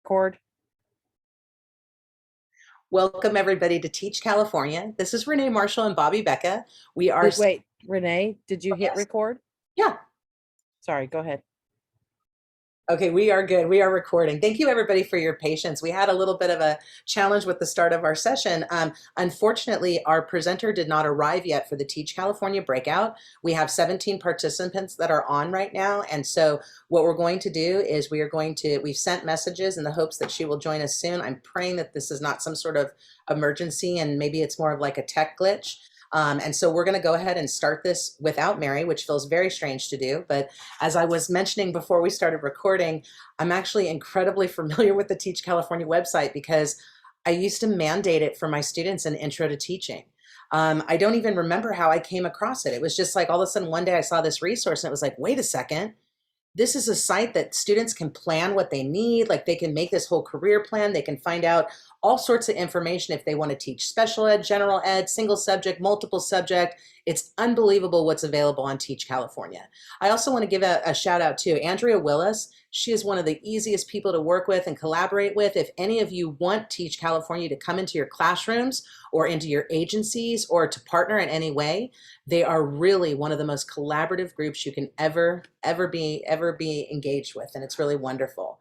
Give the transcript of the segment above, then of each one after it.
Cord. Welcome everybody to Teach California. This is Renee Marshall and Bobby Becca. We are, Wait, Renee, did you hit yes, record? yeah. Sorry, go ahead. Okay, we are good. We are recording. Thank you everybody for your patience. We had a little bit of a challenge with the start of our session. Unfortunately, our presenter did not arrive yet for the Teach California breakout. We have 17 participants that are on right now. And so what we're going to do is we've sent messages in the hopes that she will join us soon. I'm praying that this is not some sort of emergency and maybe it's more of like a tech glitch. And so we're going to go ahead and start this without Mary, which feels very strange to do. But as I was mentioning before we started recording, I'm actually incredibly familiar with the Teach California website because I used to mandate it for my students in Intro to Teaching. I don't even remember how I came across it. It was just like all of a sudden one day I saw this resource and it was like, wait a second. This is a site that students can plan what they need. Like they can make this whole career plan. They can find out all sorts of information if they want to teach special ed, general ed, single subject, multiple subject. It's unbelievable what's available on Teach California. I also want to give a shout out to Andrea Willis. She is one of the easiest people to work with and collaborate with. If any of you want Teach California to come into your classrooms or into your agencies or to partner in any way, they are really one of the most collaborative groups you can ever be engaged with, and it's really wonderful.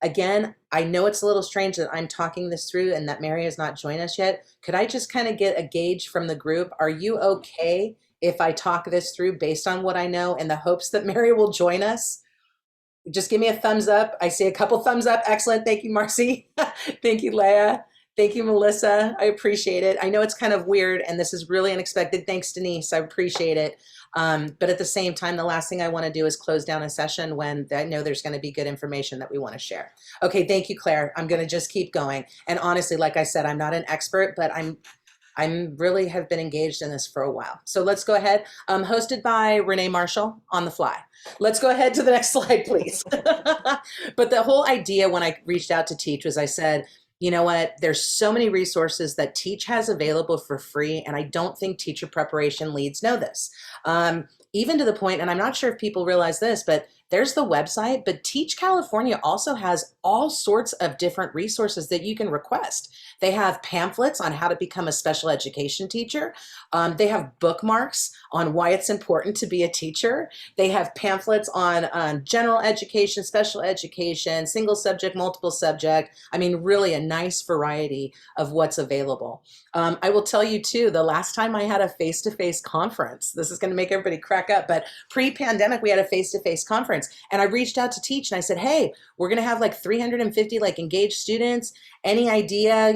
Again, I know it's a little strange that I'm talking this through and that Mary has not joined us yet. Could I just kind of get a gauge from the group? Are you okay if I talk this through based on what I know in the hopes that Mary will join us? Just give me a thumbs up. I see a couple thumbs up. Excellent. Thank you, Marcy. Thank you, Leah. Thank you, Melissa. I appreciate it. I know it's kind of weird and this is really unexpected. Thanks, Denise. I appreciate it. But at the same time, the last thing I want to do is close down a session when I know there's going to be good information that we want to share. Okay, thank you, Claire. I'm going to just keep going. And honestly, like I said, I'm not an expert, but I'm really have been engaged in this for a while. So let's go ahead. Hosted by Renee Marshall on the fly. Let's go ahead to the next slide, please. But the whole idea when I reached out to Teach was I said, you know what, there's so many resources that Teach has available for free, and I don't think teacher preparation leads know this. Even to the point, and I'm not sure if people realize this, but there's the website, but Teach California also has all sorts of different resources that you can request. They have pamphlets on how to become a special education teacher. They have bookmarks on why it's important to be a teacher. They have pamphlets on general education, special education, single subject, multiple subject. I mean, really a nice variety of what's available. I will tell you too, the last time I had a face-to-face conference, this is going to make everybody crack up, but pre-pandemic, we had a face-to-face conference and I reached out to Teach and I said, hey, we're going to have like 350 like engaged students. Any idea,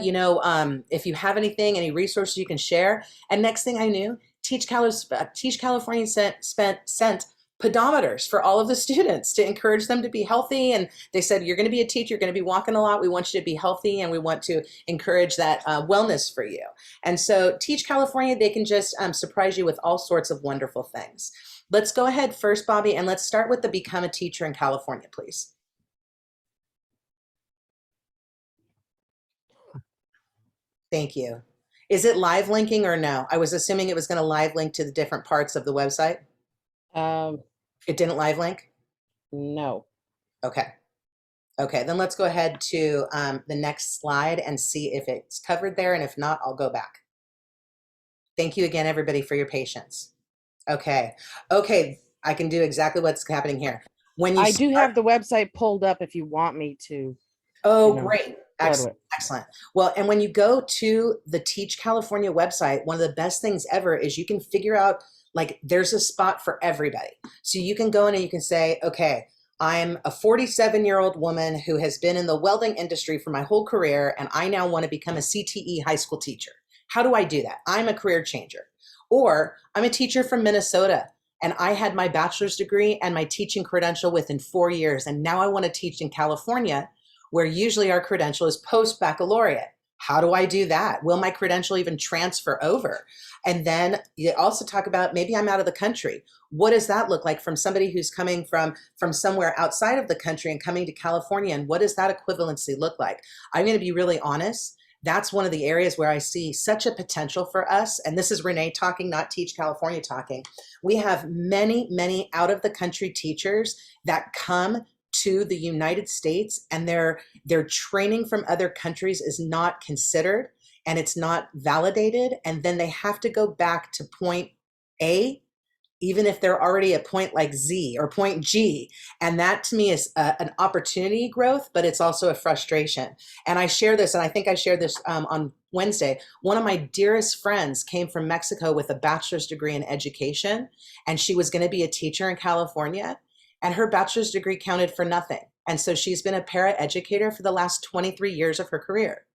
if you have anything, any resources you can share? And next thing I knew, Teach California sent pedometers for all of the students to encourage them to be healthy. And they said, you're going to be a teacher, you're going to be walking a lot. We want you to be healthy and we want to encourage that wellness for you. And so Teach California, they can just surprise you with all sorts of wonderful things. Let's go ahead first, Bobby, and let's start with the Become a Teacher in California, please. Thank you. Is it live linking or no? I was assuming it was going to live link to the different parts of the website. It didn't live link? No. Okay. Okay, then let's go ahead to the next slide and see if it's covered there. And if not, I'll go back. Thank you again, everybody, for your patience. Okay. Okay, I can do exactly what's happening here. When you do have the website pulled up if you want me to. Oh, great. Excellent. Excellent. Well, and when you go to the Teach California website, one of the best things ever is you can figure out, like, there's a spot for everybody. So you can go in and you can say, okay, I'm a 47-year-old woman who has been in the welding industry for my whole career, and I now want to become a CTE high school teacher. How do I do that? I'm a career changer. Or I'm a teacher from Minnesota, and I had my bachelor's degree and my teaching credential within 4 years, and now I want to teach in California, where usually our credential is post-baccalaureate. How do I do that? Will my credential even transfer over? And then you also talk about, maybe I'm out of the country. What does that look like from somebody who's coming from somewhere outside of the country and coming to California? And what does that equivalency look like? I'm going to be really honest. That's one of the areas where I see such a potential for us. And this is Renee talking, not Teach California talking. We have many, many out of the country teachers that come to the United States, and their training from other countries is not considered and it's not validated, and then they have to go back to point A, even if they're already at point like Z or point G. And that to me is an opportunity growth, but it's also a frustration. And I share this, and I think I shared this on Wednesday. One of my dearest friends came from Mexico with a bachelor's degree in education, and she was going to be a teacher in California, and her bachelor's degree counted for nothing. And so she's been a para-educator for the last 23 years of her career.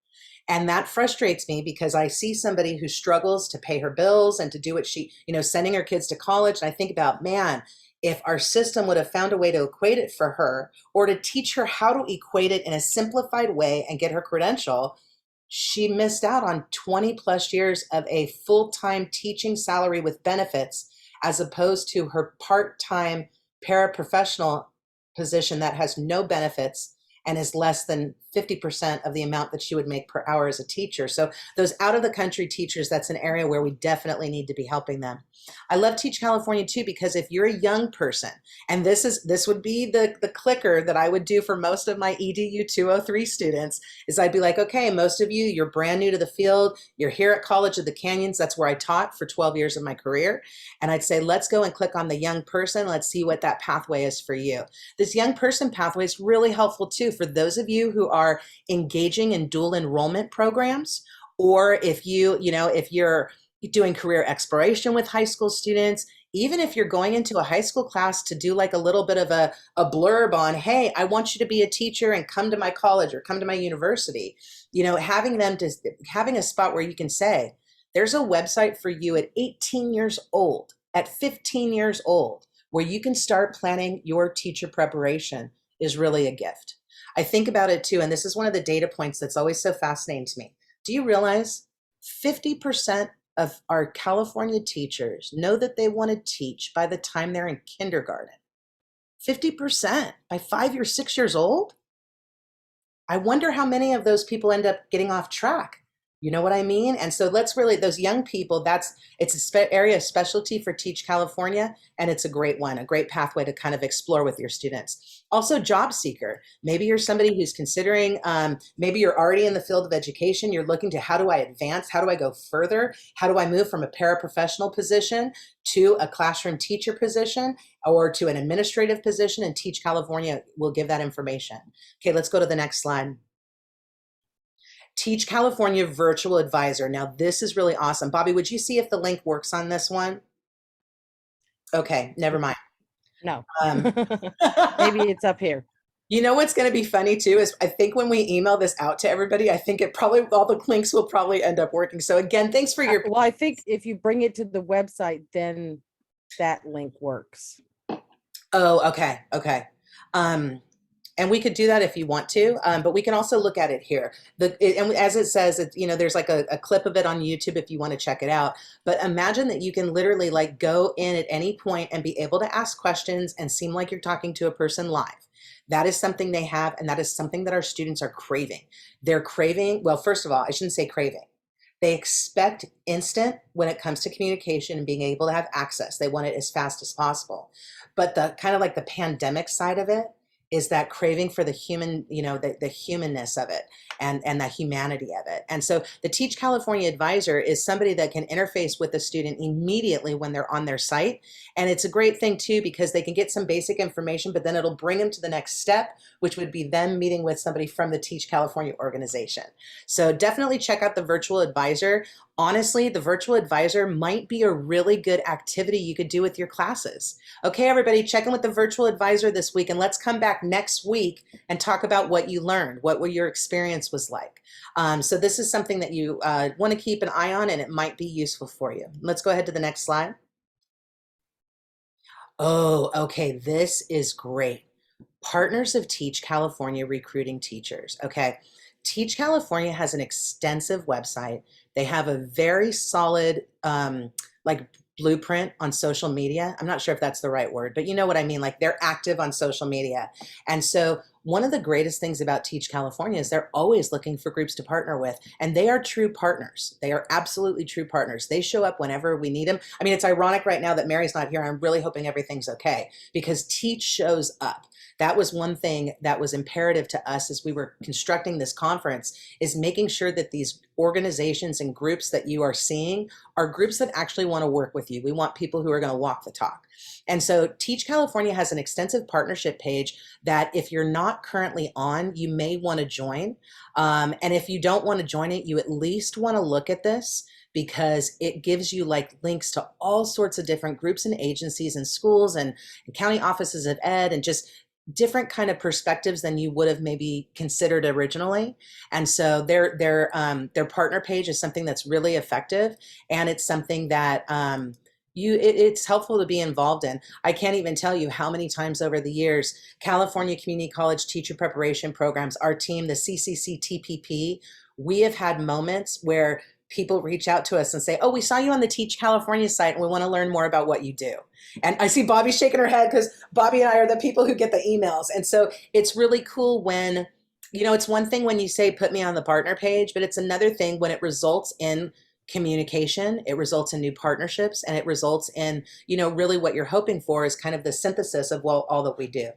And that frustrates me because I see somebody who struggles to pay her bills and to do what she, sending her kids to college. And I think about, man, if our system would have found a way to equate it for her, or to teach her how to equate it in a simplified way and get her credential, she missed out on 20 plus years of a full-time teaching salary with benefits, as opposed to her part-time paraprofessional position that has no benefits and is less than 50% of the amount that she would make per hour as a teacher. So those out of the country teachers, that's an area where we definitely need to be helping them. I love Teach California too, because if you're a young person, and this would be the clicker that I would do for most of my EDU 203 students, is I'd be like, okay, most of you, you're brand new to the field, you're here at College of the Canyons, that's where I taught for 12 years of my career. And I'd say, let's go and click on the young person, let's see what that pathway is for you. This young person pathway is really helpful too for those of you who are engaging in dual enrollment programs, or if if you're doing career exploration with high school students, even if you're going into a high school class to do like a little bit of a blurb on, hey, I want you to be a teacher and come to my college or come to my university, having a spot where you can say, there's a website for you at 18 years old, at 15 years old, where you can start planning your teacher preparation, is really a gift. I think about it too, and this is one of the data points that's always so fascinating to me. Do you realize 50% of our California teachers know that they want to teach by the time they're in kindergarten? 50% by 5 or 6 years old? I wonder how many of those people end up getting off track. You know what I mean? And so let's really, those young people, it's an area of specialty for Teach California, and it's a great one, a great pathway to kind of explore with your students. Also, job seeker. Maybe you're somebody who's considering, maybe you're already in the field of education, you're looking to, how do I advance? How do I go further? How do I move from a paraprofessional position to a classroom teacher position or to an administrative position? And Teach California will give that information. Okay, let's go to the next slide. Teach California Virtual Advisor. Now, this is really awesome. Bobby, would you see if the link works on this one? Okay, never mind. No. Maybe it's up here. You know what's going to be funny too is I think when we email this out to everybody, I think all the links will probably end up working. So again, thanks for your. Well, I think if you bring it to the website, then that link works. Oh, okay. Okay. And we could do that if you want to, but we can also look at it here. And as it says, there's like a clip of it on YouTube if you want to check it out. But imagine that you can literally like go in at any point and be able to ask questions and seem like you're talking to a person live. That is something they have, and that is something that our students are craving. They're craving, well, first of all, I shouldn't say craving. They expect instant when it comes to communication and being able to have access. They want it as fast as possible. But the kind of like the pandemic side of it is that craving for the human, the humanness of it and the humanity of it. And so the Teach California Advisor is somebody that can interface with the student immediately when they're on their site. And it's a great thing too, because they can get some basic information, but then it'll bring them to the next step, which would be them meeting with somebody from the Teach California organization. So definitely check out the Virtual Advisor. Honestly, the Virtual Advisor might be a really good activity you could do with your classes. Okay, everybody, check in with the Virtual Advisor this week, and let's come back next week and talk about what you learned, what your experience was like. So this is something that you want to keep an eye on, and it might be useful for you. Let's go ahead to the next slide. Oh, okay, this is great. Partners of Teach California recruiting teachers. Okay, Teach California has an extensive website. They have a very solid like blueprint on social media. I'm not sure if that's the right word, but you know what I mean? Like they're active on social media. And so one of the greatest things about Teach California is they're always looking for groups to partner with, and they are true partners. They are absolutely true partners. They show up whenever we need them. I mean, it's ironic right now that Mary's not here. I'm really hoping everything's okay because Teach shows up. That was one thing that was imperative to us as we were constructing this conference, is making sure that these organizations and groups that you are seeing are groups that actually want to work with you. We want people who are going to walk the talk. And so Teach California has an extensive partnership page that if you're not currently on, you may want to join. And if you don't want to join it, you at least want to look at this, because it gives you like links to all sorts of different groups and agencies and schools and county offices of ed, and just different kind of perspectives than you would have maybe considered originally. And so their partner page is something that's really effective, and it's something that it's helpful to be involved in. I can't even tell you how many times over the years, California Community College Teacher Preparation Programs, our team, the CCC-TPP, we have had moments where people reach out to us and say, oh, we saw you on the Teach California site and we want to learn more about what you do. And I see Bobby shaking her head because Bobby and I are the people who get the emails. And so it's really cool when, it's one thing when you say, put me on the partner page, but it's another thing when it results in communication, it results in new partnerships, and it results in, really what you're hoping for is kind of the synthesis of all that we do.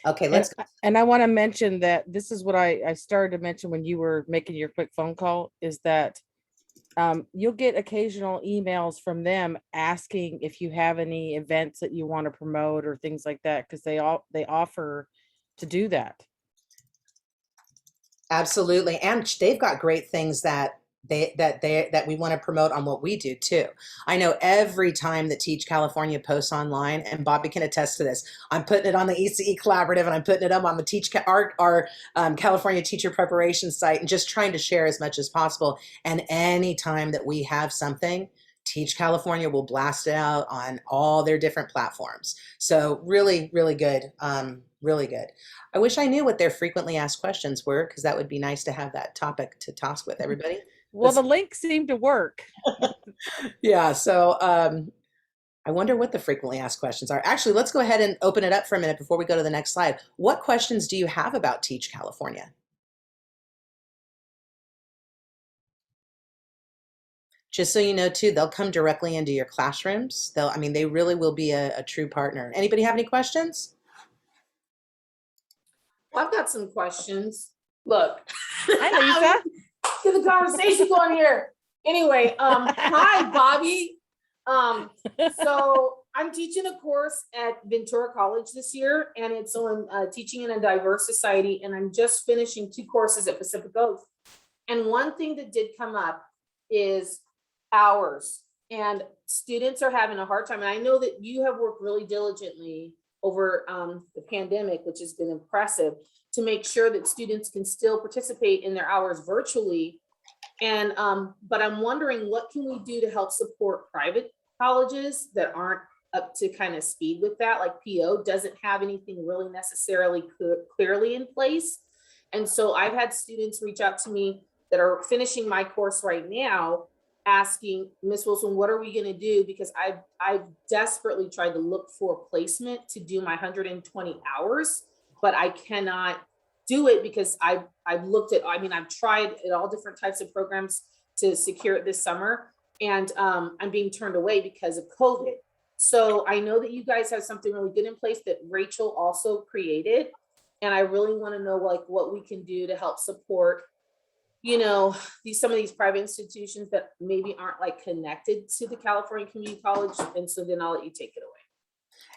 Okay, let's go. And I want to mention that this is what I started to mention when you were making your quick phone call, is that you'll get occasional emails from them asking if you have any events that you want to promote or things like that, because they offer to do that. Absolutely. And they've got great things that we want to promote on what we do too. I know every time that Teach California posts online, and Bobby can attest to this, I'm putting it on the ECE Collaborative and I'm putting it up on the our California Teacher Preparation site, and just trying to share as much as possible. And any time that we have something, Teach California will blast it out on all their different platforms. So really, really good. Really good. I wish I knew what their frequently asked questions were, because that would be nice to have that topic to toss with everybody. Well, the link seemed to work. Yeah. So I wonder what the frequently asked questions are. Actually, let's go ahead and open it up for a minute before we go to the next slide. What questions do you have about Teach California? Just so you know too, they'll come directly into your classrooms. They really will be a true partner. Anybody have any questions? I've got some questions. Look. Hi, Lisa. Get the conversation going here. Anyway, hi, Bobby. So I'm teaching a course at Ventura College this year, and it's on teaching in a diverse society, and I'm just finishing 2 courses at Pacific Oaks. And one thing that did come up is hours, and students are having a hard time. And I know that you have worked really diligently over the pandemic, which has been impressive, to make sure that students can still participate in their hours virtually. And but I'm wondering, what can we do to help support private colleges that aren't up to kind of speed with that? Like PO doesn't have anything really necessarily clearly in place. And so I've had students reach out to me that are finishing my course right now, asking, Ms. Wilson, what are we going to do? Because I've desperately tried to look for placement to do my 120 hours, but I cannot do it because I've tried at all different types of programs to secure it this summer, and I'm being turned away because of COVID. So I know that you guys have something really good in place that Rachel also created, and I really want to know like what we can do to help support some of these private institutions that maybe aren't like connected to the California Community College. And so then I'll let you take it away.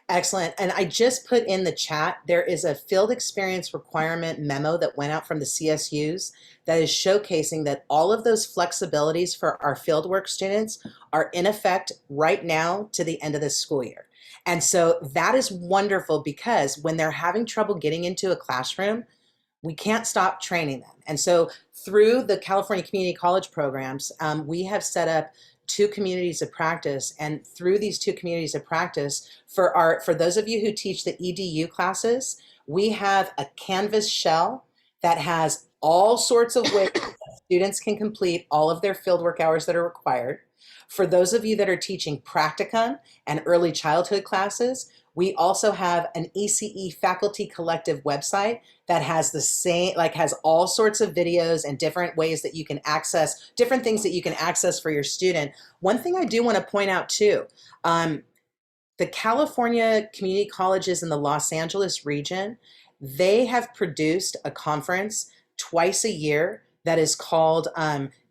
Excellent. And I just put in the chat, there is a field experience requirement memo that went out from the CSUs that is showcasing that all of those flexibilities for our fieldwork students are in effect right now to the end of this school year. And so that is wonderful, because when they're having trouble getting into a classroom, we can't stop training them. And so through the California Community College programs, we have set up 2 communities of practice. And through these 2 communities of practice, for those of you who teach the EDU classes, we have a Canvas shell that has all sorts of ways that students can complete all of their fieldwork hours that are required. For those of you that are teaching practicum and early childhood classes, We also have an ECE faculty collective website that has the same, like has all sorts of videos and different ways that you can access, different things that you can access for your student. One thing I do want to point out too, the California community colleges in the Los Angeles region, they have produced a conference twice a year that is called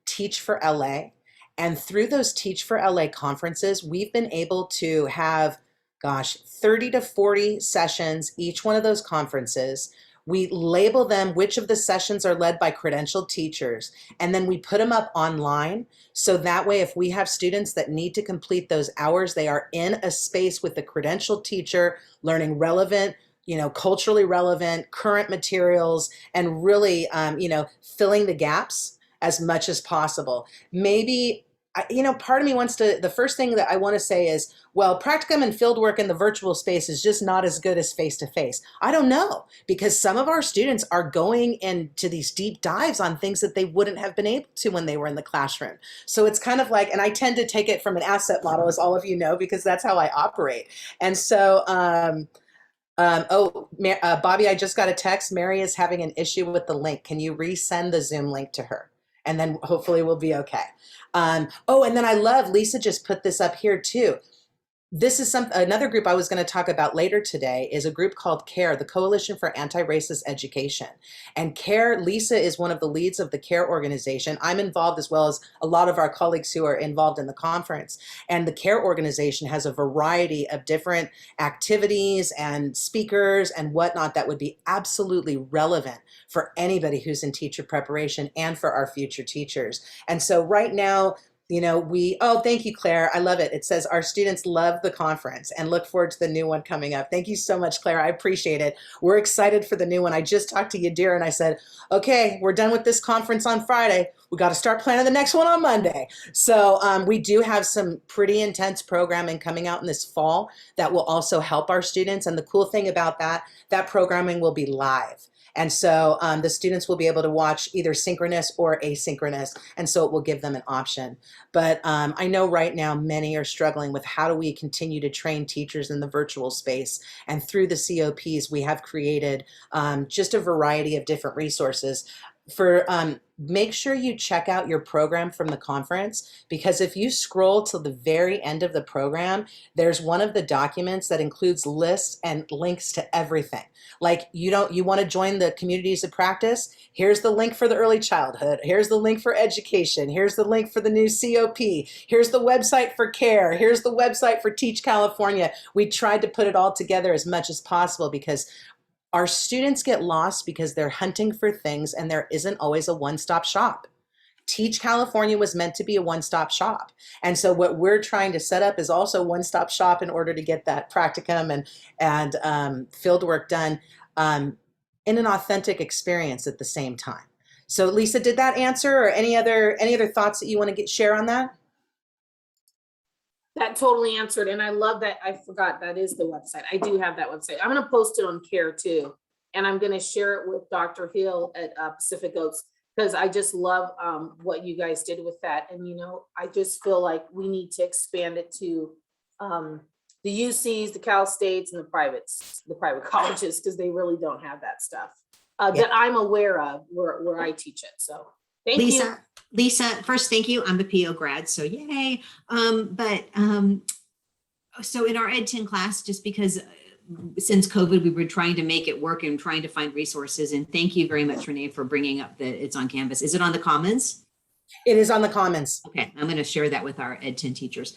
Teach for LA. And through those Teach for LA conferences, we've been able to have, gosh, 30 to 40 sessions, each one of those conferences. We label them, which of the sessions are led by credentialed teachers, and then we put them up online. So that way, if we have students that need to complete those hours, they are in a space with a credentialed teacher, learning relevant, culturally relevant, current materials, and really, filling the gaps as much as possible. Maybe, part of me wants to, the first thing that I want to say is, well, practicum and fieldwork in the virtual space is just not as good as face-to-face. I don't know, because some of our students are going into these deep dives on things that they wouldn't have been able to when they were in the classroom. So it's kind of like, and I tend to take it from an asset model, as all of you know, because that's how I operate. And so, Bobby, I just got a text. Mary is having an issue with the link. Can you resend the Zoom link to her? And then hopefully we'll be okay. And then I love, Lisa just put this up here too. This is another group I was going to talk about later today is a group called CARE, the Coalition for Anti-Racist Education. And CARE, Lisa is one of the leads of the CARE organization. I'm involved as well as a lot of our colleagues who are involved in the conference. And the CARE organization has a variety of different activities and speakers and whatnot that would be absolutely relevant for anybody who's in teacher preparation and for our future teachers. And so right now, thank you, Claire. I love it. It says our students love the conference and look forward to the new one coming up. Thank you so much, Claire. I appreciate it. We're excited for the new one. I just talked to Yadira and I said, okay, we're done with this conference on Friday. We got to start planning the next one on Monday. So we do have some pretty intense programming coming out in this fall that will also help our students. And the cool thing about that programming will be live. And so the students will be able to watch either synchronous or asynchronous, and so it will give them an option. But I know right now many are struggling with how do we continue to train teachers in the virtual space. And through the COPs, we have created just a variety of different resources. Make sure you check out your program from the conference, because if you scroll to the very end of the program, there's one of the documents that includes lists and links to everything. Like you want to join the communities of practice? Here's the link for the early childhood. Here's the link for education. Here's the link for the new COP. Here's the website for CARE. Here's the website for Teach California. We tried to put it all together as much as possible because our students get lost because they're hunting for things and there isn't always a one-stop shop. Teach California was meant to be a one-stop shop. And so what we're trying to set up is also one-stop shop in order to get that practicum and field work done in an authentic experience at the same time. So Lisa, did that answer, or any other thoughts that you want to share on that? That totally answered. And I love that. I forgot that is the website. I do have that website. I'm going to post it on CARE too. And I'm going to share it with Dr. Hill at Pacific Oaks, because I just love what you guys did with that. And, I just feel like we need to expand it to the UCs, the Cal States, and the private colleges, because they really don't have that stuff that I'm aware of where I teach it. So thank you. Lisa, first, thank you. I'm a PO grad, so yay. So in our Ed 10 class, just because since COVID, we were trying to make it work and trying to find resources. And thank you very much, Renee, for bringing up that it's on Canvas. Is it on the Commons? It is on the Commons. Okay, I'm going to share that with our Ed 10 teachers.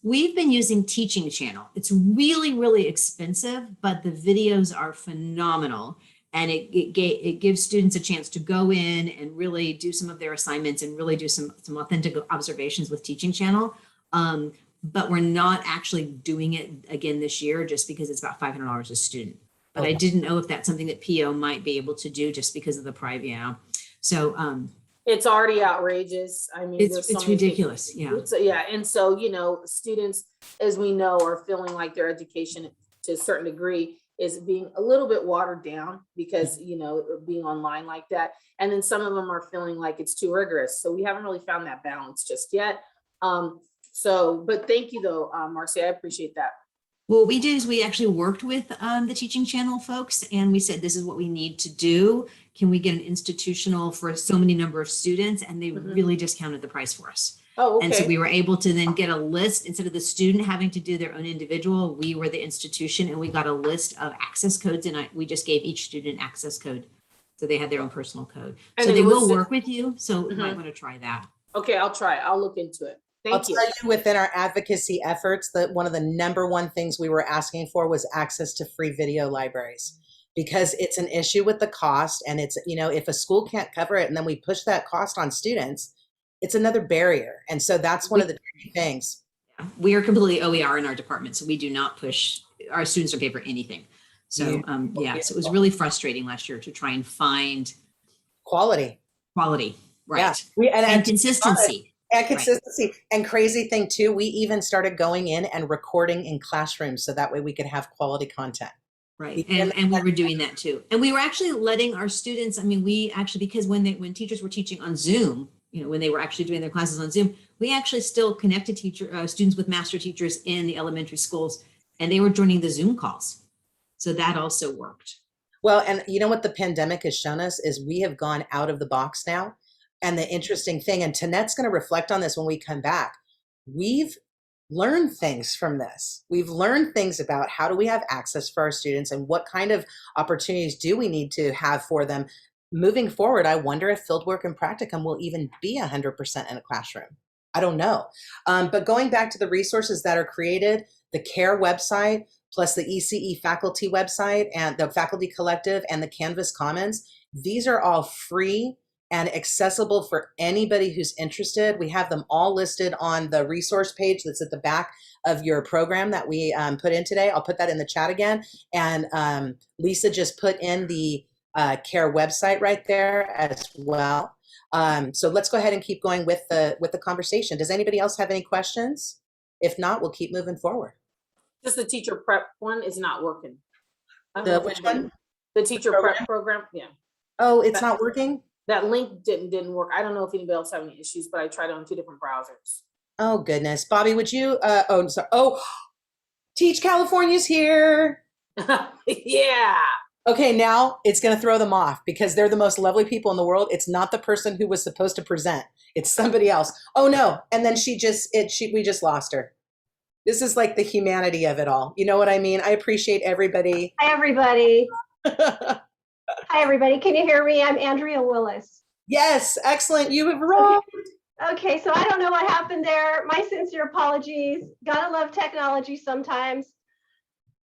We've been using Teaching Channel. It's really, really expensive, but the videos are phenomenal. And it gives students a chance to go in and really do some of their assignments and really do some authentic observations with Teaching Channel. But we're not actually doing it again this year just because it's about $500 a student. But okay. I didn't know if that's something that PO might be able to do just because of the private, So it's already outrageous. I mean, it's ridiculous. Yeah. And so, students, as we know, are feeling like their education to a certain degree is being a little bit watered down because, being online like that. And then some of them are feeling like it's too rigorous. So we haven't really found that balance just yet. But thank you though, Marcy, I appreciate that. Well, what we did is we actually worked with the teaching channel folks, and we said, this is what we need to do. Can we get an institutional for so many number of students? And they Mhm. really discounted the price for us. Oh, And so okay. we were able to then get a list, instead of the student having to do their own individual, we were the institution, and we got a list of access codes, and we just gave each student access code. So they had their own personal code. And So then they will listed- work with you. So you might Mhm. want to try that. Okay, I'll try. I'll look into it. I'll Thank you. tell you, within our advocacy efforts, that one of the number one things we were asking for was access to free video libraries, because it's an issue with the cost. And it's, you know, if a school can't cover it and then we push that cost on students, it's another barrier. And so that's one of the tricky things. We are completely OER in our department, so we do not push, our students don't pay for anything. So yeah, so it was really frustrating last year to try and find Quality. quality, Yeah. right? We, And consistency. And consistency. And crazy thing too, we even started going in and recording in classrooms so that way we could have quality content. Right. And we were doing that too. And we were actually letting our students, I mean, we actually, because when teachers were teaching on Zoom, you know, when they were actually doing their classes on Zoom, we actually still connected students with master teachers in the elementary schools, and they were joining the Zoom calls. So that also worked. Well, and you know what the pandemic has shown us is we have gone out of the box now. And the interesting thing, and Tanette's going to reflect on this when we come back, we've learned things from this. We've learned things about how do we have access for our students and what kind of opportunities do we need to have for them. Moving forward, I wonder if fieldwork and practicum will even be 100% in a classroom. I don't know. But going back to the resources that are created, the CARE website, plus the ECE faculty website and the faculty collective and the Canvas Commons, these are all free and accessible for anybody who's interested. We have them all listed on the resource page that's at the back of your program that we put in today. I'll put that in the chat again. And Lisa just put in the CARE website right there as well. So let's go ahead and keep going with the conversation. Does anybody else have any questions? If not, we'll keep moving forward. Just the teacher prep one is not working. I don't know The if which anybody- one? The teacher prep program. Yeah. Oh, it's not working? That link didn't work. I don't know if anybody else have any issues, but I tried it on 2 different browsers. Oh, goodness. Bobby, would you, oh, I'm sorry. Oh, Teach California's here. Yeah. Okay, now it's going to throw them off because they're the most lovely people in the world. It's not the person who was supposed to present. It's somebody else. Oh no. And then we just lost her. This is like the humanity of it all. You know what I mean? I appreciate everybody. Hi, everybody. Hi, everybody. Can you hear me? I'm Andrea Willis. Yes, excellent. You have rocked. Okay, so I don't know what happened there. My sincere apologies. Gotta love technology sometimes.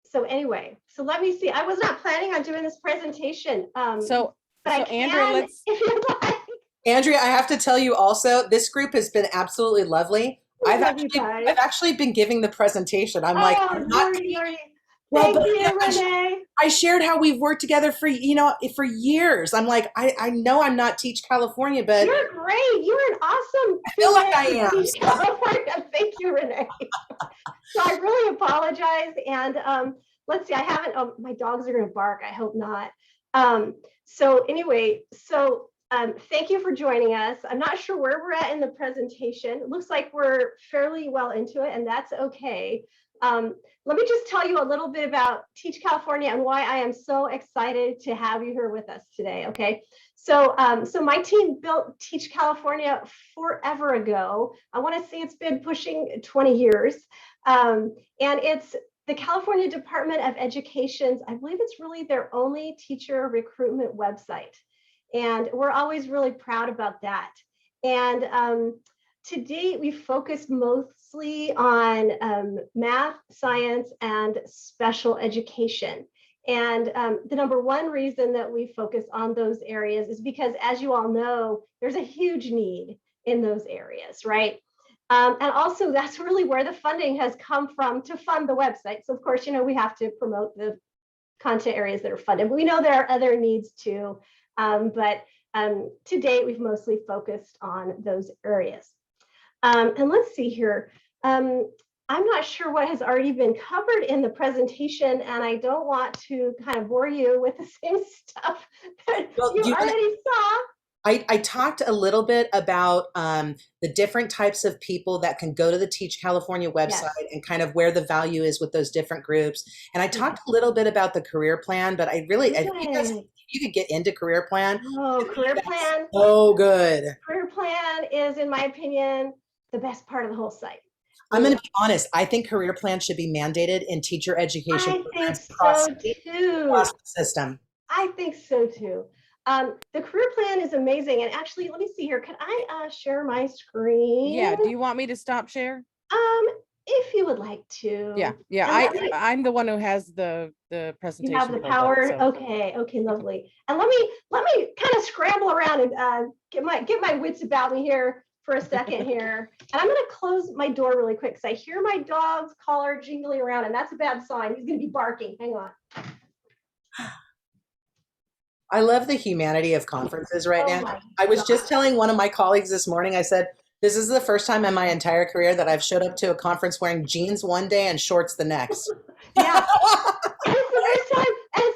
So anyway, so let me see. I was not planning on doing this presentation. So but I Andrea, can let's- if you'd like. Andrea, I have to tell you also, this group has been absolutely lovely. I I've love you guys. actually been giving the presentation. I'm like, I'm not. Well, Thank but you, yeah, Renee. I shared how we've worked together for years. I'm like, I know I'm not Teach California, but You're great. You're an awesome. I feel like I am. Teach California. Thank you, Renee. So I really apologize. And let's see, I haven't, oh, my dogs are going to bark. I hope not. So anyway, thank you for joining us. I'm not sure where we're at in the presentation. It looks like we're fairly well into it, and that's okay. Let me just tell you a little bit about Teach California and why I am so excited to have you here with us today, okay? So my team built Teach California forever ago. I want to say it's been pushing 20 years. And it's the California Department of Education's, I believe it's really their only teacher recruitment website. And we're always really proud about that. And to date, we focused mostly on math, science, and special education. And the number one reason that we focus on those areas is because, as you all know, there's a huge need in those areas, right? And also, that's really where the funding has come from to fund the website. So, of course, you know, we have to promote the content areas that are funded. But we know there are other needs too. But to date, we've mostly focused on those areas. And let's see here. I'm not sure what has already been covered in the presentation, and I don't want to kind of bore you with the same stuff that you already saw. I talked a little bit about the different types of people that can go to the Teach California website and kind of where the value is with those different groups. And I talked a little bit about the career plan, but I really, if you could get into career plan. Oh, career plan. So good. Career plan is, in my opinion, the best part of the whole site. I'm going to be honest. I think career plan should be mandated in teacher education. I think so too. Across the system. I think so too. The career plan is amazing. And actually, let me see here. Can I share my screen? Yeah. Do you want me to stop share? If you would like to. Yeah. Yeah. I'm the one who has the presentation. You have the built up, power. so. Okay. Okay. Lovely. And let me kind of scramble around and get my wits about me here for a second here. And I'm going to close my door really quick because I hear my dog's collar jingling around, and that's a bad sign. He's going to be barking. Hang on. I love the humanity of conferences right now. I was just telling one of my colleagues this morning, I said, this is the first time in my entire career that I've showed up to a conference wearing jeans one day and shorts the next. Yeah. And it's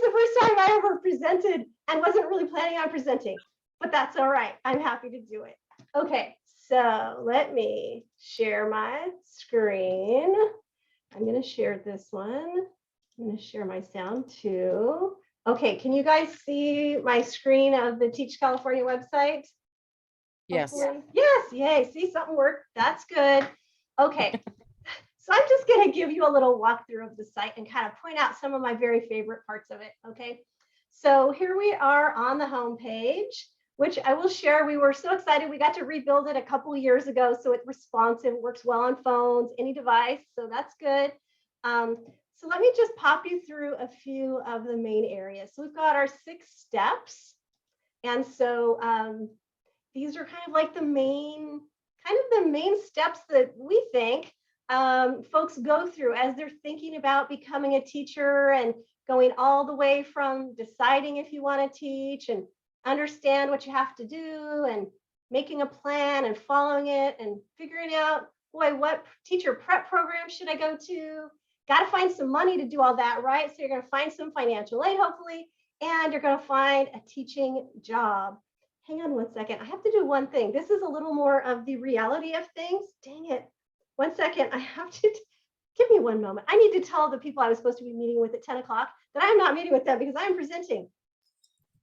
the first time I ever presented and wasn't really planning on presenting, but that's all right. I'm happy to do it. Okay, so let me share my screen. I'm going to share this one. I'm going to share my sound too. Okay, can you guys see my screen of the Teach California website? Yes. Hopefully. Yes, yay. See, something worked. That's good. Okay. So I'm just going to give you a little walkthrough of the site and kind of point out some of my very favorite parts of it. Okay. So here we are on the home page, which I will share. We were so excited. We got to rebuild it a couple of years ago. So it's responsive, works well on phones, any device. So that's good. So let me just pop you through a few of the main areas. So we've got our 6 steps. And so these are kind of like the main steps that we think folks go through as they're thinking about becoming a teacher and going all the way from deciding if you want to teach and understand what you have to do and making a plan and following it and figuring out, boy, what teacher prep program should I go to? Got to find some money to do all that, right? So you're going to find some financial aid, hopefully, and you're going to find a teaching job. Hang on one second. I have to do one thing. This is a little more of the reality of things. Dang it. 1 second. I have to give me one moment. I need to tell the people I was supposed to be meeting with at 10 o'clock that I'm not meeting with them because I'm presenting.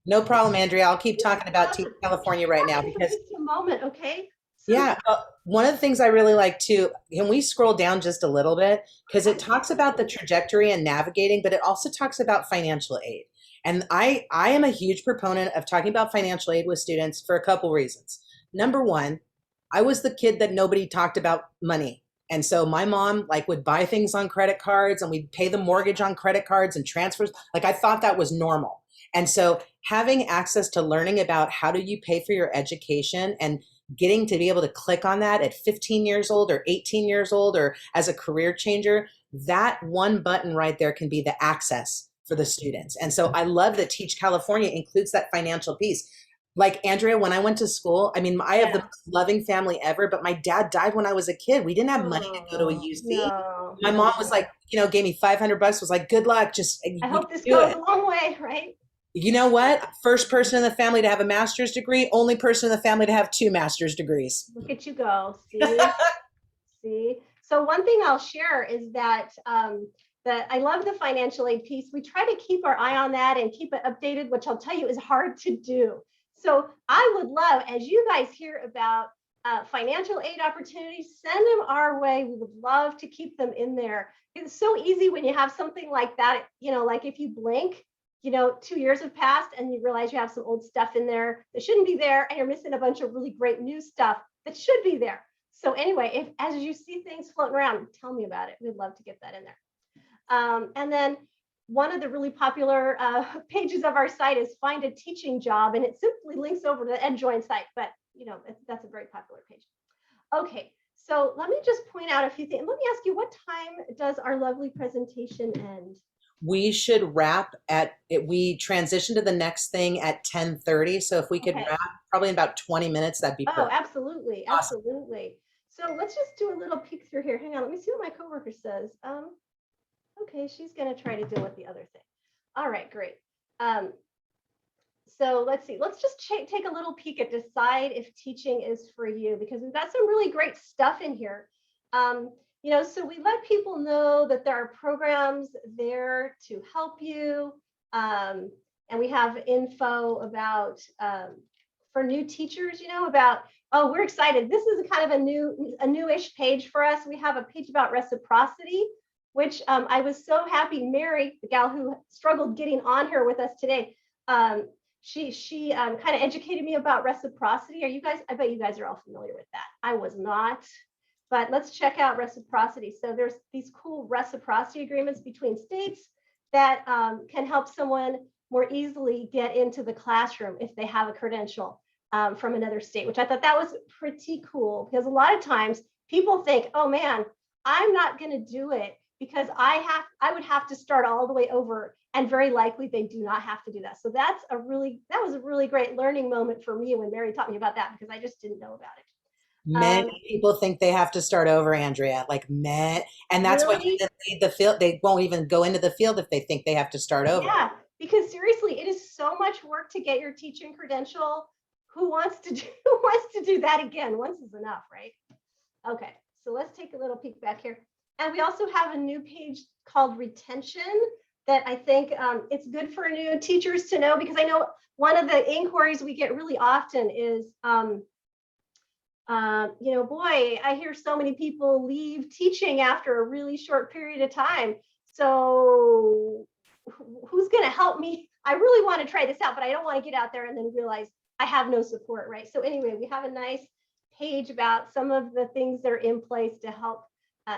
No problem, Andrea. I'll keep talking about Teach California right now because just a moment, okay? So, yeah, one of the things I really like too, can we scroll down just a little bit? Because it talks about the trajectory and navigating, but it also talks about financial aid. And I am a huge proponent of talking about financial aid with students for a couple reasons. Number one, I was the kid that nobody talked about money. And so my mom would buy things on credit cards and we'd pay the mortgage on credit cards and transfers. I thought that was normal. And so having access to learning about how do you pay for your education and getting to be able to click on that at 15 years old or 18 years old or as a career changer, that one button right there can be the access for the students. And so I love that Teach California includes that financial piece. Like Andrea, when I went to school, I mean, I have the most loving family ever, but my dad died when I was a kid. We didn't have money to go to a UC. No. My mom was like, gave me $500, was like, good luck. Just I hope this goes a long way, right? You know what? First person in the family to have a master's degree, only person in the family to have 2 master's degrees. Look at you go. See? See? So one thing I'll share is that that I love the financial aid piece. We try to keep our eye on that and keep it updated, which I'll tell you is hard to do. So I would love, as you guys hear about financial aid opportunities, send them our way. We would love to keep them in there. It's so easy when you have something like that, like if you blink, 2 years have passed and you realize you have some old stuff in there that shouldn't be there and you're missing a bunch of really great new stuff that should be there. So anyway, as you see things floating around, tell me about it. We'd love to get that in there. And then one of the really popular pages of our site is find a teaching job, and it simply links over to the EdJoin site, but that's a very popular page. Okay, so let me just point out a few things. Let me ask you, what time does our lovely presentation end? We should wrap we transition to the next thing at 10:30. So if we could wrap probably in about 20 minutes, that'd be perfect. Oh, absolutely, awesome. Absolutely. So let's just do a little peek through here. Hang on, let me see what my coworker says. Okay, she's gonna try to deal with the other thing. All right, great. So let's see, let's just take a little peek at decide if teaching is for you, because we've got some really great stuff in here. So we let people know that there are programs there to help you. And we have info about, for new teachers, about, oh, we're excited. This is a kind of a newish page for us. We have a page about reciprocity, which I was so happy Mary, the gal who struggled getting on here with us today, she kind of educated me about reciprocity. I bet you guys are all familiar with that. I was not, but let's check out reciprocity. So there's these cool reciprocity agreements between states that can help someone more easily get into the classroom if they have a credential from another state, which I thought that was pretty cool, because a lot of times people think, oh man, I'm not going to do it because I would have to start all the way over, and very likely they do not have to do that. So that was a really great learning moment for me when Mary taught me about that, because I just didn't know about it. Many people think they have to start over, Andrea, and that's why Really? they leave the field. They won't even go into the field if they think they have to start over. Yeah, because seriously, it is so much work to get your teaching credential. Who wants to do that again? Once is enough, right? Okay, so let's take a little peek back here. And we also have a new page called retention that I think it's good for new teachers to know, because I know one of the inquiries we get really often is, boy, I hear so many people leave teaching after a really short period of time. So who's going to help me? I really want to try this out, but I don't want to get out there and then realize I have no support, right? So anyway, we have a nice page about some of the things that are in place to help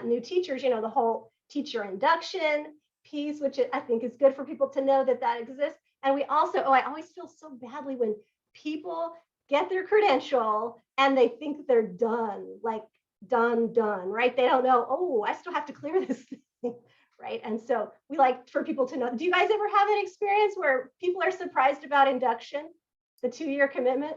new teachers, the whole teacher induction piece, which I think is good for people to know that exists. And we also, I always feel so badly when people get their credential and they think they're done, like done, right? They don't know, oh, I still have to clear this thing, right? And so we like for people to know. Do you guys ever have an experience where people are surprised about induction, the 2-year commitment?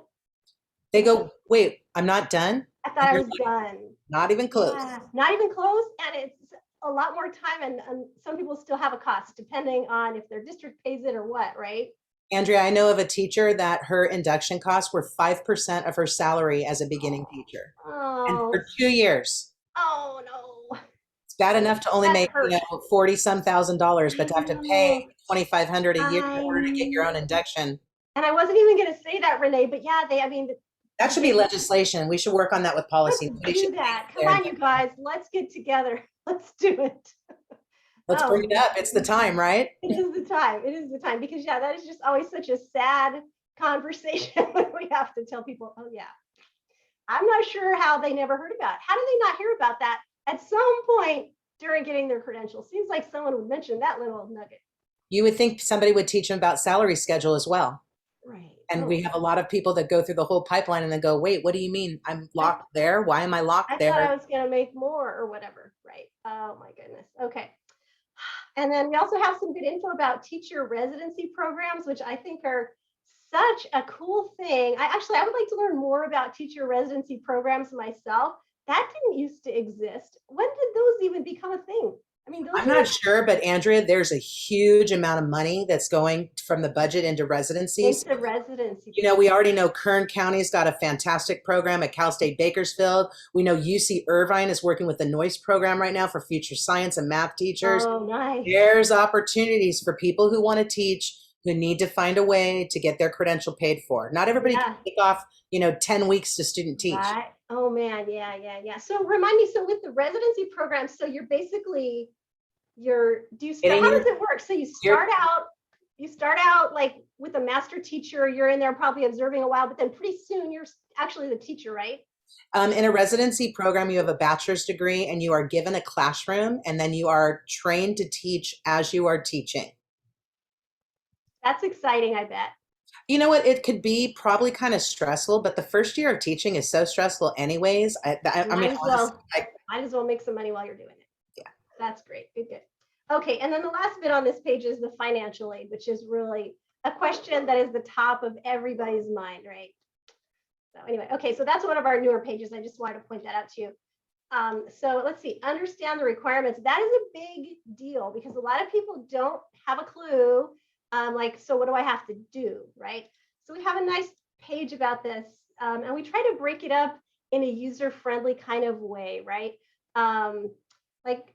They go, wait, I'm not done? I thought I was done. Not even close. Yeah, not even close. And it's a lot more time. And some people still have a cost depending on if their district pays it or what, right? Andrea, I know of a teacher that her induction costs were 5% of her salary as a beginning teacher. And Oh, for 2 years. oh no. It's bad enough to only That make, hurts. $40-some thousand, but to have to pay $2,500 a year in I order to get your own know. induction. And I wasn't even going to say that, Renee, but yeah, That should be legislation. We should work on that with policy. let's do that. Come on, you guys, let's get together. Let's do it. Let's bring it up. It's the time, right? It is the time. It is the time, because yeah, that is just always such a sad conversation when we have to tell people, oh yeah, I'm not sure how they never heard about it. How did they not hear about that at some point during getting their credentials? Seems like someone would mention that little nugget. You would think somebody would teach them about salary schedule as well. Right. And we have a lot of people that go through the whole pipeline and then go, wait, what do you mean? I'm locked there? Why am I locked there? I thought I was going to make more or whatever. Right. Oh my goodness. Okay. And then we also have some good info about teacher residency programs, which I think are such a cool thing. I would like to learn more about teacher residency programs myself. That didn't used to exist. When did those even become a thing? I mean, I'm not sure, but Andrea, there's a huge amount of money that's going from the budget into residencies. Into residency. We already know Kern County's got a fantastic program at Cal State Bakersfield. We know UC Irvine is working with the Noyce program right now for future science and math teachers. Oh, nice. There's opportunities for people who want to teach, who need to find a way to get their credential paid for. Not everybody can take off, 10 weeks to student teach. Right. Oh man, yeah. So remind me, so with the residency program, so you're basically, how does it work? So you start out like with a master teacher, you're in there probably observing a while, but then pretty soon you're actually the teacher, right? In a residency program, you have a bachelor's degree and you are given a classroom, and then you are trained to teach as you are teaching. That's exciting, I bet. You know what? It could be probably kind of stressful, but the first year of teaching is so stressful anyways. Might as well make some money while you're doing it. Yeah. That's great. Good. Okay. And then the last bit on this page is the financial aid, which is really a question that is the top of everybody's mind, right? So anyway, okay. So that's one of our newer pages. I just wanted to point that out to you. So let's see, understand the requirements. That is a big deal because a lot of people don't have a clue. So what do I have to do, right? So we have a nice page about this, and we try to break it up in a user-friendly kind of way, right? Like,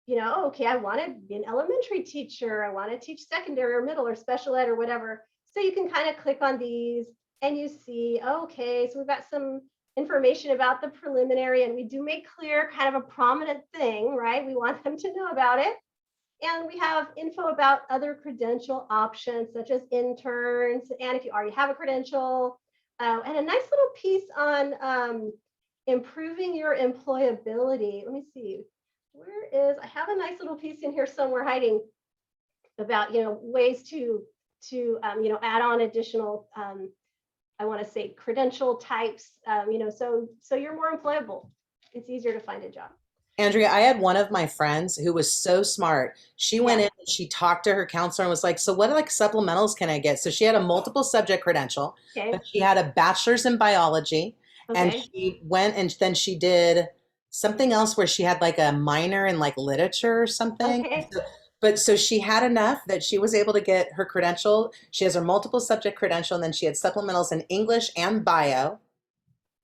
you know, okay, I want to be an elementary teacher. I want to teach secondary or middle or special ed or whatever. So you can kind of click on these and you see, okay, so we've got some information about the preliminary, and we do make clear kind of a prominent thing, right? We want them to know about it. And we have info about other credential options such as interns, and if you already have a credential, and a nice little piece on improving your employability. Let me see, where is, I have a nice little piece in here somewhere hiding about, you know, ways to you know, add on additional, I want to say credential types, you know, so you're more employable. It's easier to find a job. Andrea, I had one of my friends who was so smart. She went in and she talked to her counselor and was like, so what like supplementals can I get? So she had a multiple subject credential, Okay. but she had a bachelor's in biology. And Okay. she went and then she did something else where she had like a minor in like literature or something. Okay. But so she had enough that she was able to get her credential. She has her multiple subject credential, and then she had supplementals in English and bio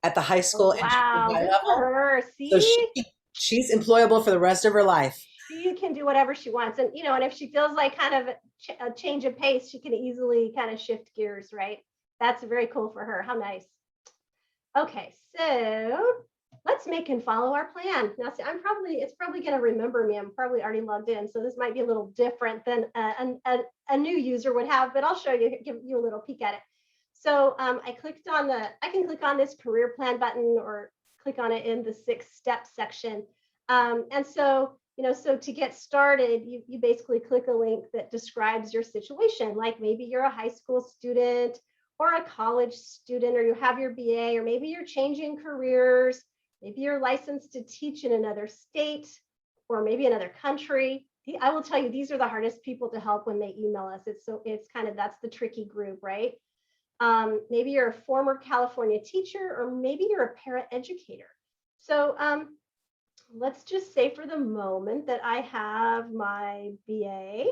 at the high school and junior Wow, high good for level. her. So See, she's employable for the rest of her life. she can do whatever she wants, and you know, and if she feels like kind of a change of pace, she can easily kind of shift gears, right? That's very cool for her. How nice. Okay, so let's make and follow our plan. Now, see, it's probably going to remember me. I'm probably already logged in, so this might be a little different than a new user would have, but I'll show you, give you a little peek at it. So I can click on this career plan button or click on it in the 6-step section. And so, you know, so to get started, you basically click a link that describes your situation. Like maybe you're a high school student or a college student, or you have your BA, or maybe you're changing careers. Maybe you're licensed to teach in another state or maybe another country. I will tell you, these are the hardest people to help when they email us. It's kind of, that's the tricky group, right? Maybe you're a former California teacher, or maybe you're a paraeducator. So let's just say for the moment that I have my BA.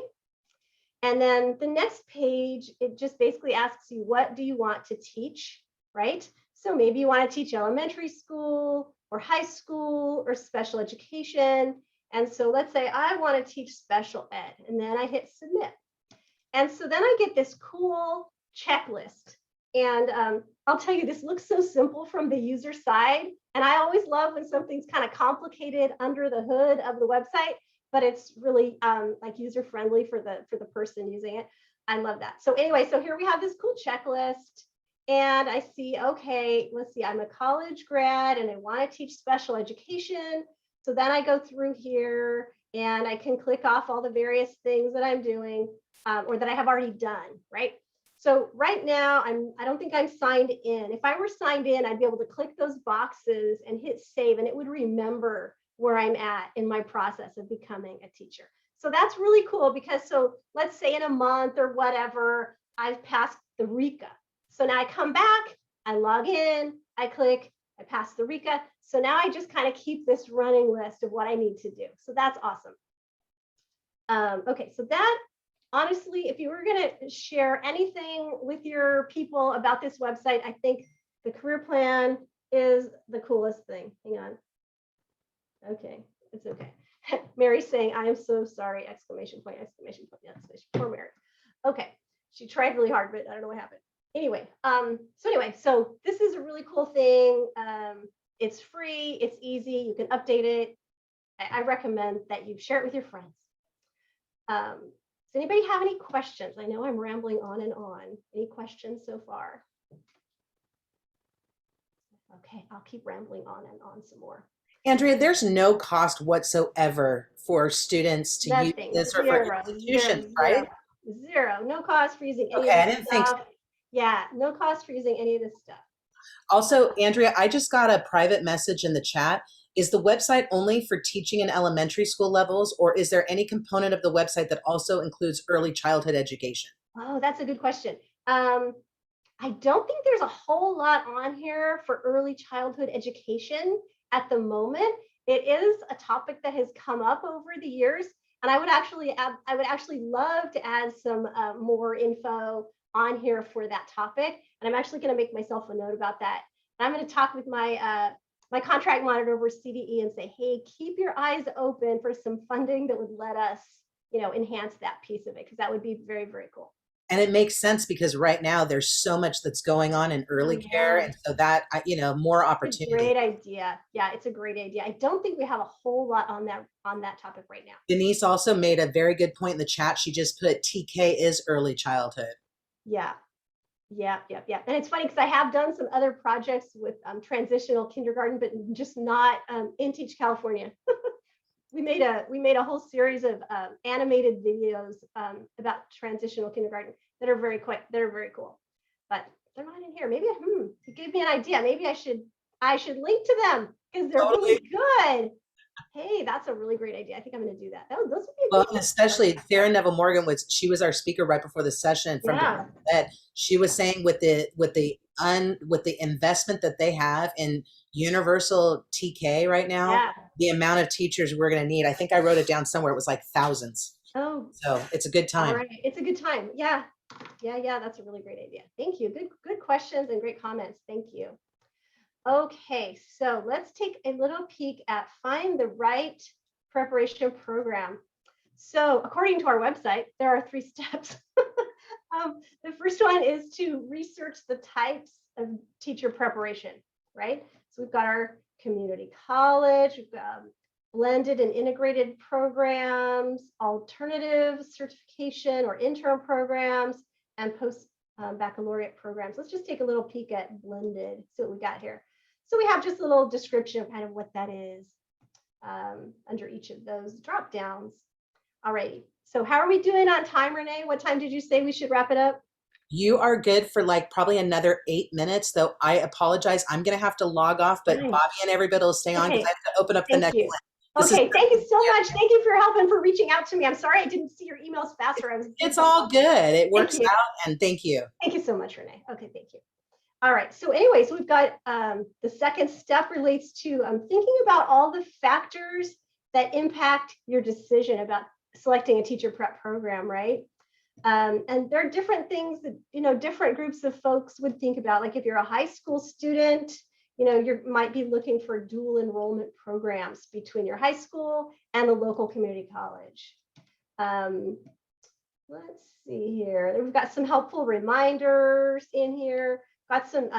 And then the next page, it just basically asks you, what do you want to teach, right? So maybe you want to teach elementary school or high school or special education. And so let's say I want to teach special ed, and then I hit submit. And so then I get this cool checklist. And I'll tell you, this looks so simple from the user side. And I always love when something's kind of complicated under the hood of the website, but it's really like user friendly for the person using it. I love that. So anyway, so here we have this cool checklist. And I see, okay, let's see, I'm a college grad and I want to teach special education. So then I go through here and I can click off all the various things that I'm doing or that I have already done, right? So right now, I don't think I'm signed in. If I were signed in, I'd be able to click those boxes and hit save, and it would remember where I'm at in my process of becoming a teacher. So that's really cool because, so let's say in a month or whatever, I've passed the RECA. So now I come back, I log in, I click, I pass the RECA. So now I just kind of keep this running list of what I need to do. So that's awesome. Okay, so that, honestly, if you were going to share anything with your people about this website, I think the career plan is the coolest thing. Hang on. Okay, it's okay. Mary's saying, I am so sorry, exclamation point, exclamation point, exclamation point. Poor Mary. Okay, she tried really hard, but I don't know what happened. Anyway, so this is a really cool thing. It's free, it's easy, you can update it. I recommend that you share it with your friends. Does anybody have any questions? I know I'm rambling on and on. Any questions so far? Okay, I'll keep rambling on and on some more. Andrea, there's no cost whatsoever for students to use this or for institutions, right? Zero. No cost for using any Okay, of I this didn't think so. stuff. Yeah, no cost for using any of this stuff. Also, Andrea, I just got a private message in the chat. Is the website only for teaching in elementary school levels, or is there any component of the website that also includes early childhood education? Oh, that's a good question. I don't think there's a whole lot on here for early childhood education at the moment. It is a topic that has come up over the years, and I would actually love to add some more info on here for that topic. And I'm actually going to make myself a note about that. And I'm going to talk with my my contract monitor over CDE and say, hey, keep your eyes open for some funding that would let us, you know, enhance that piece of it, because that would be very, very cool. And it makes sense because right now there's so much that's going on in early care. And so that, you know, more It's a opportunity. great idea. Yeah, it's a great idea. I don't think we have a whole lot on that topic right now. Denise also made a very good point in the chat. She just put TK is early childhood. Yeah. Yeah. And it's funny because I have done some other projects with transitional kindergarten, but just not in Teach California. We made a whole series of animated videos about transitional kindergarten that are very cool, but they're not in here. Maybe it gave me an idea. Maybe I should link to them because they're really good. Hey, that's a really great idea. I think I'm going to do that. Those would be a Well, good and especially Sarah Neville Morgan she was our speaker right before the session from that. She was saying with the investment that they have in universal TK right now, the amount of teachers we're going to need. I think I wrote it down somewhere. It was like thousands. Oh, so it's a good time. All right. It's a good time. Yeah. That's a really great idea. Thank you. Good questions and great comments. Thank you. Okay, so let's take a little peek at find the right preparation program. So according to our website, there are 3 steps. The first one is to research the types of teacher preparation, right? So we've got our community college, we've got blended and integrated programs, alternative certification or intern programs, and post baccalaureate programs. Let's just take a little peek at blended, see what we got here. So we have just a little description of kind of what that is under each of those drop downs. All right. So how are we doing on time, Renee? What time did you say we should wrap it up? You are good for like probably another 8 minutes, though. I apologize. I'm going to have to log off, but Bobby and everybody will stay on because I have to open up the next one. Okay, thank you so much. Thank you for your help and for reaching out to me. I'm sorry I didn't see your emails faster. It's all good. It works out, and thank you. Thank you so much, Renee. Okay, thank you. All right, so anyways, we've got the second step relates to thinking about all the factors that impact your decision about selecting a teacher prep program, right? And there are different things that, you know, different groups of folks would think about. Like if you're a high school student, you know, you might be looking for dual enrollment programs between your high school and the local community college. Let's see here. We've got some helpful reminders in here. Got some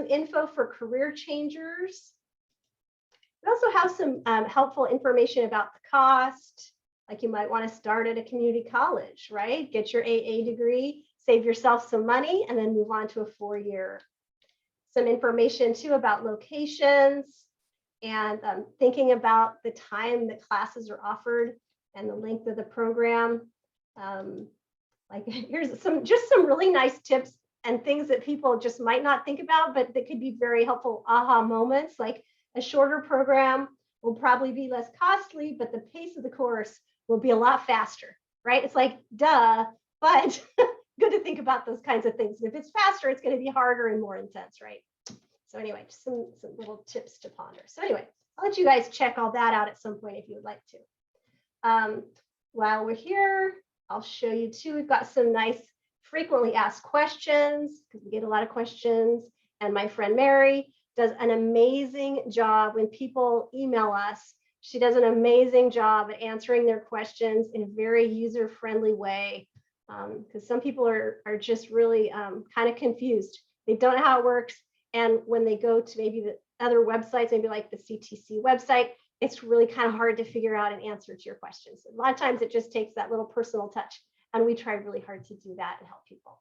info for career changers. We also have some helpful information about the cost. Like you might want to start at a community college, right? Get your AA degree, save yourself some money, and then move on to a 4-year. Some information too about locations and thinking about the time that classes are offered and the length of the program. Like here's some really nice tips and things that people just might not think about, but that could be very helpful aha moments. Like a shorter program will probably be less costly, but the pace of the course will be a lot faster, right? It's like, duh, but good to think about those kinds of things. If it's faster, it's going to be harder and more intense, right? So anyway, just some little tips to ponder. So anyway, I'll let you guys check all that out at some point if you would like to. While we're here, I'll show you too, we've got some nice frequently asked questions because we get a lot of questions. And my friend Mary does an amazing job when people email us. She does an amazing job at answering their questions in a very user-friendly way because some people are just really kind of confused. They don't know how it works. And when they go to maybe the other websites, maybe like the CTC website, it's really kind of hard to figure out an answer to your questions. A lot of times it just takes that little personal touch. And we try really hard to do that and help people.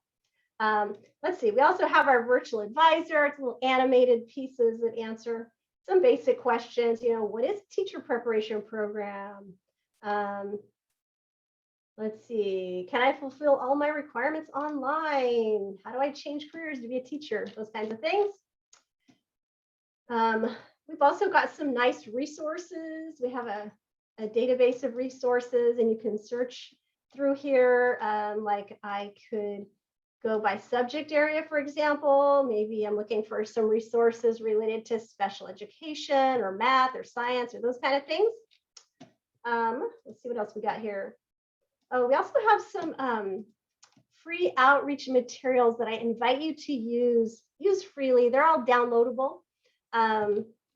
Let's see, we also have our virtual advisor. It's little animated pieces that answer some basic questions. You know, what is a teacher preparation program? Let's see, can I fulfill all my requirements online? How do I change careers to be a teacher? Those kinds of things. We've also got some nice resources. We have a database of resources and you can search through here. Like I could go by subject area, for example. Maybe I'm looking for some resources related to special education or math or science or those kind of things. Let's see what else we got here. Oh, we also have some free outreach materials that I invite you to use freely. They're all downloadable.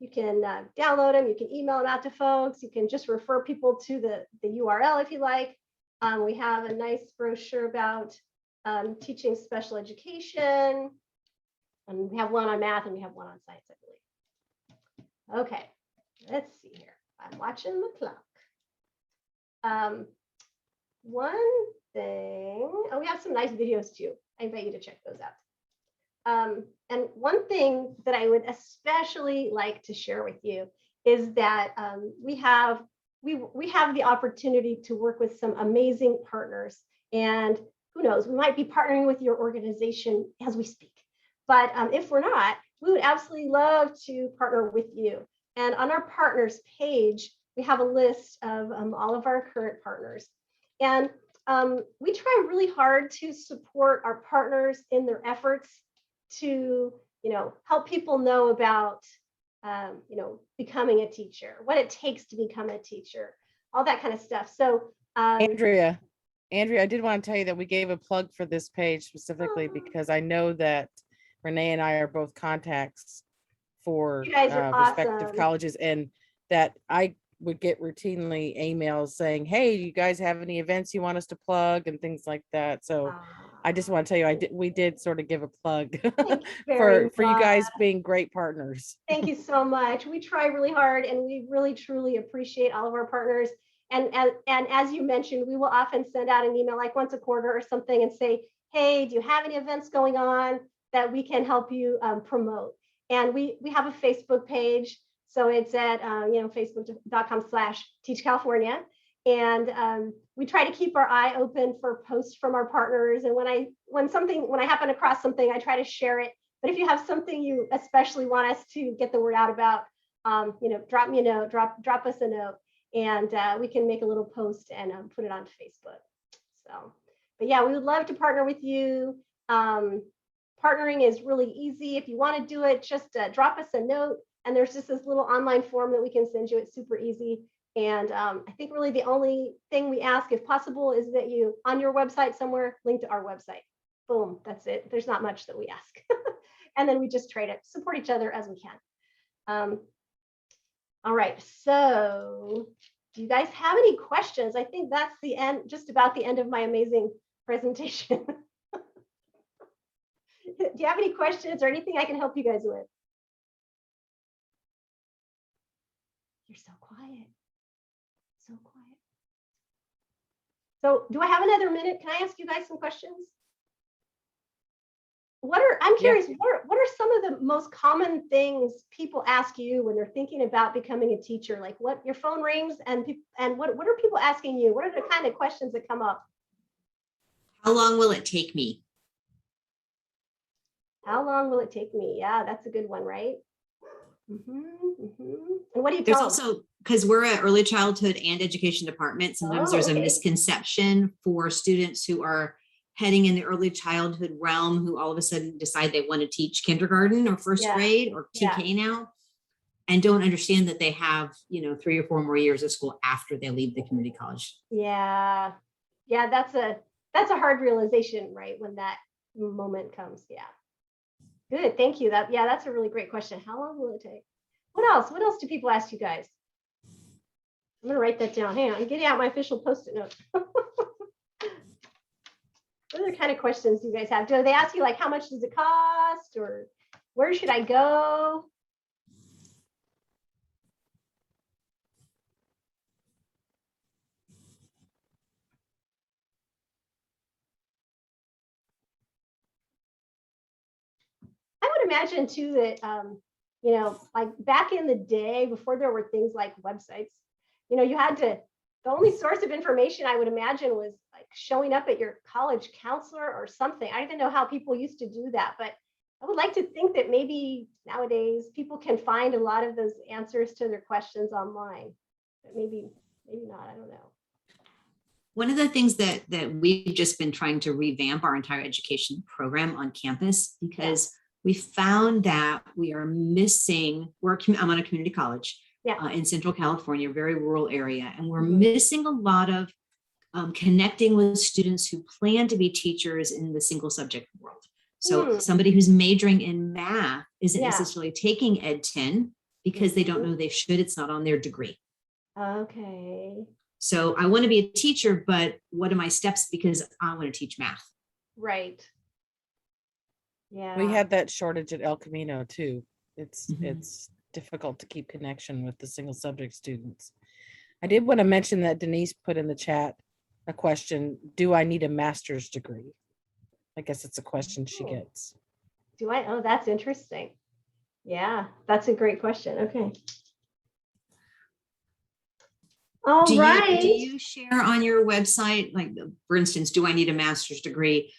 You can download them, you can email them out to folks, you can just refer people to the URL if you like. We have a nice brochure about teaching special education, and we have one on math and we have one on science, I believe. Okay, let's see here. I'm watching the clock. One thing, oh, we have some nice videos too. I invite you to check those out. And one thing that I would especially like to share with you is that we have the opportunity to work with some amazing partners, and who knows, we might be partnering with your organization as we speak. But if we're not, we would absolutely love to partner with you. And on our partners page, we have a list of all of our current partners. And we try really hard to support our partners in their efforts to, help people know about, becoming a teacher, what it takes to become a teacher, all that kind of stuff. So, Andrea, I did want to tell you that we gave a plug for this page specifically because I know that Renee and I are both contacts for You guys are respective awesome. colleges, and that I would get routinely emails saying, hey, you guys have any events you want us to plug and things like that. So I just want to tell you, we did sort of give a plug for you guys being great partners. Thank you so much. We try really hard, and we really truly appreciate all of our partners. And as you mentioned, we will often send out an email like once a quarter or something and say, hey, do you have any events going on that we can help you promote? And we have a Facebook page. So it's at facebook.com/teachcalifornia. And we try to keep our eye open for posts from our partners. And when I happen across something, I try to share it. But if you have something you especially want us to get the word out about, drop me a note, drop us a note, and we can make a little post and put it on Facebook. So, but yeah, we would love to partner with you. Partnering is really easy. If you want to do it, just drop us a note. And there's just this little online form that we can send you. It's super easy. And I think really the only thing we ask, if possible, is that you, on your website somewhere, link to our website. Boom, that's it. There's not much that we ask. And then we just try to support each other as we can. All right, so do you guys have any questions? I think that's the end, just about the end of my amazing presentation. Do you have any questions or anything I can help you guys with? You're so quiet. So quiet. So do I have another minute? Can I ask you guys some questions? I'm curious, what are some of the most common things people ask you when they're thinking about becoming a teacher? Like what your phone rings and what are people asking you? What are the kind of questions that come up? How long will it take me? How long will it take me? Yeah, that's a good one, right? And what do you There's tell also, because we're an early childhood and education department, sometimes there's a misconception for students who are heading in the early childhood realm who all of a sudden decide they want to teach kindergarten or first grade or TK now, and don't understand that they have 3 or 4 more years of school after they leave the community college. Yeah, that's a hard realization, right, when that moment comes. Yeah. Good, thank you. That's a really great question. How long will it take? What else do people ask you guys? I'm gonna write that down. Hang on, I'm getting out my official Post-it note. What other kind of questions do you guys have? Do they ask you like how much does it cost, or where should I go? I would imagine too that, like back in the day before there were things like websites, you had to, the only source of information I would imagine was like showing up at your college counselor or something. I don't even know how people used to do that, but I would like to think that maybe nowadays people can find a lot of those answers to their questions online, but maybe not, I don't know. One of the things that we've just been trying to revamp our entire education program on campus, because we found that we are missing, I'm on a community college in Central California, very rural area, and we're missing a lot of connecting with students who plan to be teachers in the single subject world. So Hmm. somebody who's majoring in math isn't Yeah. necessarily taking Ed 10 because they don't know they should. It's not on their degree. Okay. So I want to be a teacher, but what are my steps? Because I want to teach math. Right. Yeah. We had that shortage at El Camino too. It's Mhm. it's difficult to keep connection with the single subject students. I did want to mention that Denise put in the chat a question, do I need a master's degree? I guess it's a question she Oh. gets. Do I? Oh, that's interesting. Yeah, that's a great question. Okay. All Do right. you share on your website, like, for instance, do I need a master's degree?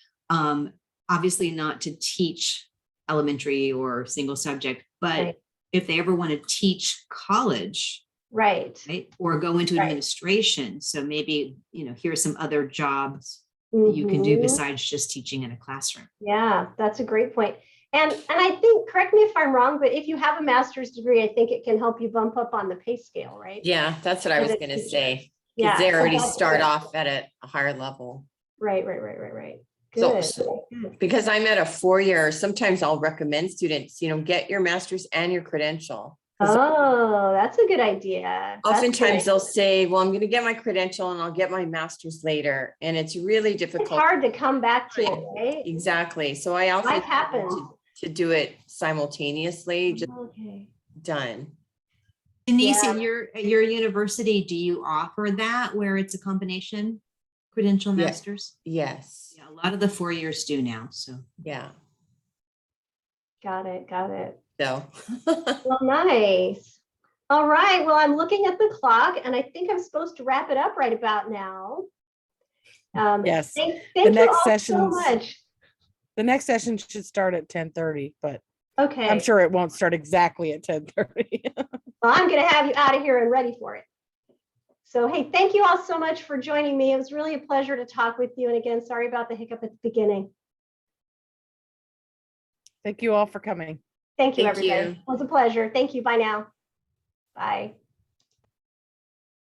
Obviously not to teach elementary or single subject, but Right. if they ever want to teach college, Right. right, or go into Right. administration, so maybe, here's some other jobs that you can do Mhm. besides just teaching in a classroom. Yeah, that's a great point. And I think, correct me if I'm wrong, but if you have a master's degree, I think it can help you bump up on the pay scale, right? Yeah, that's what I was As a gonna teacher. say. Yeah. Because they so already that's start good. off at a higher level. Right. So, Good. Good. because I'm at a 4-year, sometimes I'll recommend students, get your master's and your credential. 'Cause Oh, that's a good idea. That's oftentimes good. they'll say, well, I'm gonna get my credential and I'll get my master's later. And it's really It's difficult. hard to come back to it, right? Exactly. So I also Life happens. to do it simultaneously, just Okay. done. Denise, Yeah. at your university, do you offer that where it's a combination credential Yeah. masters? Yes. Yeah, a lot of the 4 years do now. So Yeah. Got it. So. Well, nice. All right. Well, I'm looking at the clock and I think I'm supposed to wrap it up right about now. Yes, Thank the you next all so session's- much. The next session should start at 10:30, but Okay. I'm sure it won't start exactly at 10:30. Well, I'm going to have you out of here and ready for it. So, hey, thank you all so much for joining me. It was really a pleasure to talk with you. And again, sorry about the hiccup at the beginning. Thank you all for coming. Thank you, Thank everybody. you. It was a pleasure. Thank you. Bye now. Bye.